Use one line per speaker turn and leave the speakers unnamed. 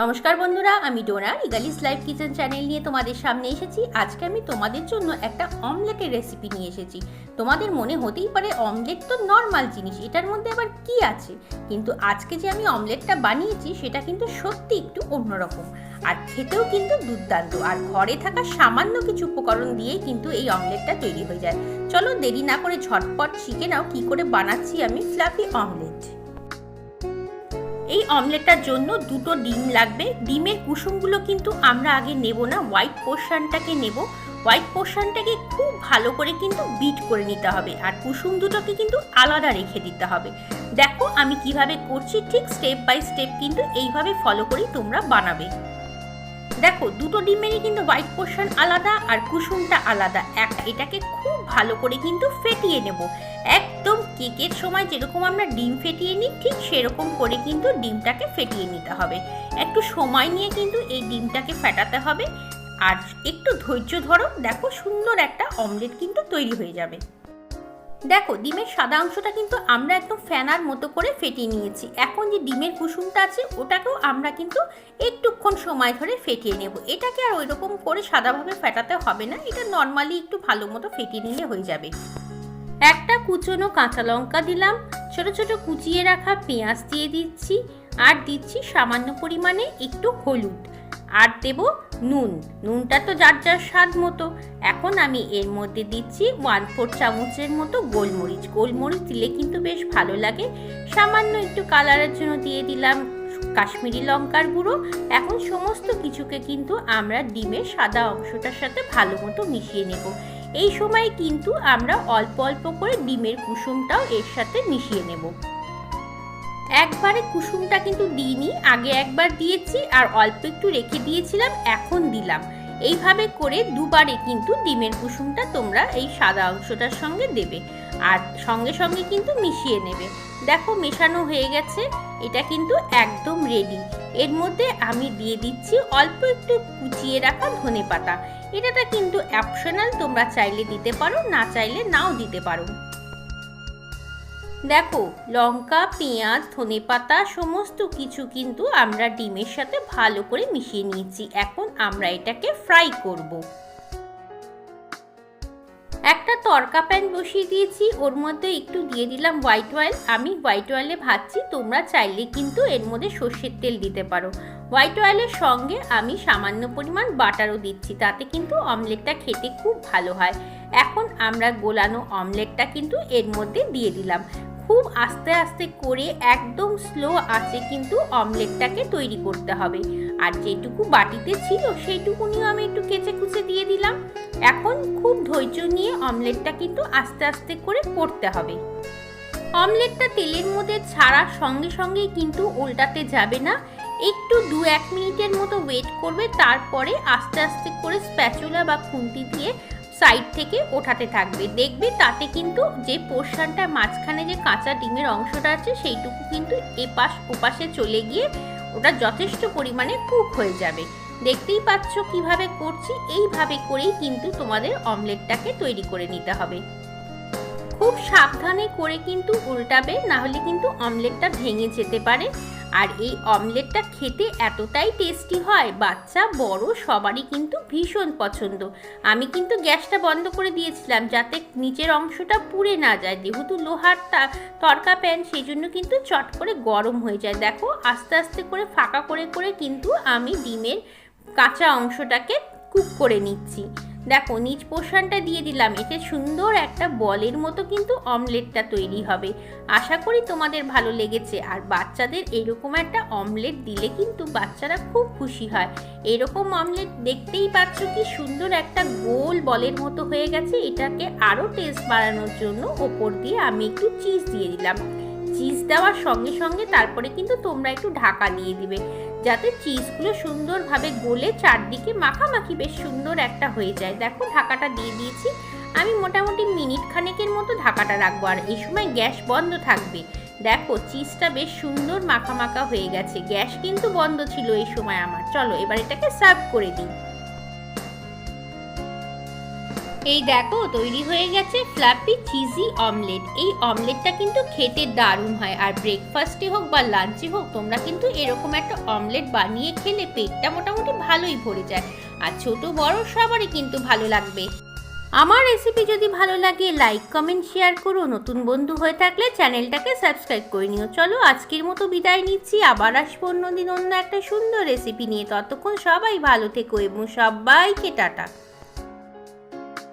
নমস্কার বন্ধুরা, আমি ডোনা রিগালিস লাইফ কিচেন চ্যানেল নিয়ে তোমাদের সামনে এসেছি। আজকে আমি তোমাদের জন্য একটা অমলেটের রেসিপি নিয়ে এসেছি। তোমাদের মনে হতেই পারে অমলেট তো নর্মাল জিনিস, এটার মধ্যে আবার কি আছে, কিন্তু আজকে যে আমি অমলেটটা বানিয়েছি সেটা কিন্তু সত্যি একটু অন্যরকম, আর খেতেও কিন্তু দুর্দান্ত। আর ঘরে থাকা সামান্য কিছু উপকরণ দিয়েই কিন্তু এই অমলেটটা তৈরি হয়ে যায়। চলো দেরি না করে ঝটপট শিখে নাও কি করে বানাচ্ছি আমি ফ্লাফি অমলেট। এই অমলেটটার জন্য দুটো ডিম লাগবে। ডিমের কুসুমগুলো কিন্তু আমরা আগে নেব না, হোয়াইট পোর্শনটাকে নেব। হোয়াইট পোর্শনটাকে খুব ভালো করে কিন্তু বিট করে নিতে হবে, আর কুসুম দুটোকে কিন্তু আলাদা রেখে দিতে হবে। দেখো আমি কিভাবে করছি, ঠিক স্টেপ বাই স্টেপ কিন্তু এইভাবে ফলো করেই তোমরা বানাবে। দেখো দুটো ডিমেরই কিন্তু হোয়াইট পোর্শন আলাদা আর কুসুমটা আলাদা। এটাকে খুব ভালো করে কিন্তু ফেটিয়ে নেব, একদম কেকের সময় যেরকম আমরা ডিম ফেটিয়ে নিই ঠিক সেরকম করে কিন্তু ডিমটাকে ফেটিয়ে নিতে হবে। একটু সময় নিয়ে কিন্তু এই ডিমটাকে ফেটাতে হবে, আর একটু ধৈর্য ধরো। দেখো সুন্দর একটা অমলেট কিন্তু তৈরি হয়ে যাবে। দেখো ডিমের সাদা অংশটা কিন্তু আমরা একদম ফেনার মতো করে ফেটিয়ে নিয়েছি। এখন যে ডিমের কুসুমটা আছে ওটাকেও আমরা কিন্তু একটুক্ষণ সময় ধরে ফেটিয়ে নেব। এটাকে আর ওই রকম করে সাদাভাবে ফেটাতে হবে না, এটা নর্মালি একটু ভালো মতো ফেটিয়ে নিলে হয়ে যাবে। একটা কুচনো কাঁচা লঙ্কা দিলাম, ছোট ছোট কুচিয়ে রাখা পেঁয়াজ দিয়ে দিচ্ছি, আর দিচ্ছি সামান্য পরিমাণে একটু হলুদ, আর দেব নুনটা তো যার যার স্বাদ মতো। এখন আমি এর মধ্যে দিচ্ছি 1/4 চামচের মতো গোলমরিচ দিলে কিন্তু বেশ ভালো লাগে। সামান্য একটু কালারের জন্য দিয়ে দিলাম কাশ্মীরি লঙ্কার গুঁড়ো। এখন সমস্ত কিছুকে কিন্তু আমরা ডিমের সাদা অংশটার সাথে ভালো মতো মিশিয়ে নেব। এই সময় কিন্তু আমরা অল্প অল্প করে ডিমের কুসুমটাও এর সাথে মিশিয়ে নেব। একবারে কুসুমটা কিন্তু দিইনি, আগে একবার দিয়েছি আর অল্প একটু রেখে দিয়েছিলাম, এখন দিলাম। এইভাবে করে দুবারে কিন্তু ডিমের কুসুমটা তোমরা এই সাদা অংশটার সঙ্গে দেবে, আর সঙ্গে সঙ্গে কিন্তু মিশিয়ে নেবে। দেখো মেশানো হয়ে গেছে, এটা কিন্তু একদম রেডি। এর মধ্যে আমি দিয়ে দিচ্ছি অল্প একটু কুচিয়ে রাখা ধনেপাতা। এটা কিন্তু অপশনাল, তোমরা চাইলে দিতে পারো, না চাইলে নাও দিতে পারো। দেখো লঙ্কা, পেঁয়াজ, ধনেপাতা সমস্ত কিছু কিন্তু আমরা ডিমের সাথে ভালো করে মিশিয়ে নিয়েছি। এখন আমরা এটাকে ফ্রাই করব। একটা তড়কা প্যান বসিয়ে দিয়েছি, ওর মধ্যে একটু দিয়ে দিলাম হোয়াইট অয়েল। আমি হোয়াইট অয়েলে ভাজছি, তোমরা চাইলে কিন্তু এর মধ্যে সর্ষের তেল দিতে পারো। হোয়াইট অয়েলের সঙ্গে আমি সামান্য পরিমাণ বাটারও দিচ্ছি, তাতে কিন্তু অমলেটটা খেতে খুব ভালো হয়। এখন আমরা গোলানো অমলেটটা কিন্তু এর মধ্যে দিয়ে দিলাম। খুব আস্তে আস্তে করে একদম স্লো আঁচে কিন্তু অমলেটটাকে তৈরি করতে হবে। আর যেটুকু বাটিতে ছিল সেইটুকুনিও আমি একটু কেচে কুচে দিয়ে দিলাম। এখন খুব ধৈর্য নিয়ে অমলেটটা কিন্তু আস্তে আস্তে করে করতে হবে। অমলেটটা তেলের মধ্যে ছাড়ার সঙ্গে সঙ্গেই কিন্তু উল্টাতে যাবে না, একটু 2-1 মিনিটের মতো ওয়েট করবে, তারপরে আস্তে আস্তে করে স্প্যাচুলা বা খুন্তি দিয়ে সাইড থেকে ওঠাতে থাকবে। দেখবে তাতে কিন্তু যে পোর্শনটা মাঝখানে যে কাঁচা ডিমের অংশটা আছে সেইটুকু কিন্তু এপাশ ওপাশে চলে গিয়ে ওটা যথেষ্ট পরিমাণে কুক হয়ে যাবে। দেখতেই পাচ্ছ কিভাবে করছি, এইভাবে করেই কিন্তু তোমাদের অমলেটটাকে তৈরি করে নিতে হবে। খুব সাবধানে করে কিন্তু উল্টাবে, না হলে কিন্তু অমলেটটা ভেঙে যেতে পারে। আর এই অমলেটটা খেতে এতটাই টেস্টি হয়, বাচ্চা বড় সবারই কিন্তু ভীষণ পছন্দ। আমি কিন্তু গ্যাসটা বন্ধ করে দিয়েছিলাম যাতে নিচের অংশটা পুড়ে না যায়, যেহেতু লোহার তড়কা প্যান সেই জন্য কিন্তু চট করে গরম হয়ে যায়। দেখো আস্তে আস্তে করে ফাঁকা করে করে কিন্তু আমি ডিমের কাঁচা অংশটাকে কুক করে নিচ্ছি। দেখো নিচ পোর্শনটা দিয়ে দিলাম, এতে সুন্দর একটা বলের মতো কিন্তু অমলেটটা তৈরি হবে। আশা করি তোমাদের ভালো লেগেছে, আর বাচ্চাদের এরকম একটা অমলেট দিলে কিন্তু বাচ্চারা খুব খুশি হয়। এরকম অমলেট দেখতেই পাচ্ছ কি সুন্দর একটা গোল বলের মতো হয়ে গেছে। এটাকে আরও টেস্ট বাড়ানোর জন্য ওপর দিয়ে আমি একটু চিজ দিয়ে দিলাম। চিজ দেওয়ার সঙ্গে সঙ্গে তারপরে কিন্তু তোমরা একটু ঢাকা দিয়ে দিবে, যাতে চিজগুলো সুন্দরভাবে গলে চারদিকে মাখামাখি বেশ সুন্দর একটা হয়ে যায়। দেখো ঢাকাটা দিয়ে দিয়েছি, আমি মোটামুটি মিনিট খানেকের মতো ঢাকাটা রাখবো, আর এই সময় গ্যাস বন্ধ থাকবে। দেখো চিজটা বেশ সুন্দর মাখা মাখা হয়ে গেছে, গ্যাস কিন্তু বন্ধ ছিল এই সময় আমার। চলো এবার এটাকে সার্ভ করে দিই। এই দেখো তৈরি হয়ে গেছে ফ্লাফি চিজি অমলেট। এই অমলেটটা কিন্তু খেতে দারুণ হয়, আর ব্রেকফাস্টে হোক বা লাঞ্চে হোক তোমরা কিন্তু এরকম একটা অমলেট বানিয়ে খেলে পেটটা মোটামুটি ভালোই ভরে যায়, আর ছোট বড় সবারই কিন্তু ভালো লাগবে। আমার রেসিপি যদি ভালো লাগে লাইক কমেন্ট শেয়ার করো, নতুন বন্ধু হয়ে থাকলে চ্যানেলটাকে সাবস্ক্রাইব করে নিও। চলো আজকের মতো বিদায় নিচ্ছি, আবার আসবো অন্যদিন অন্য একটা সুন্দর রেসিপি নিয়ে। ততক্ষণ সবাই ভালো থেকো এবং সবাইকে টাটা।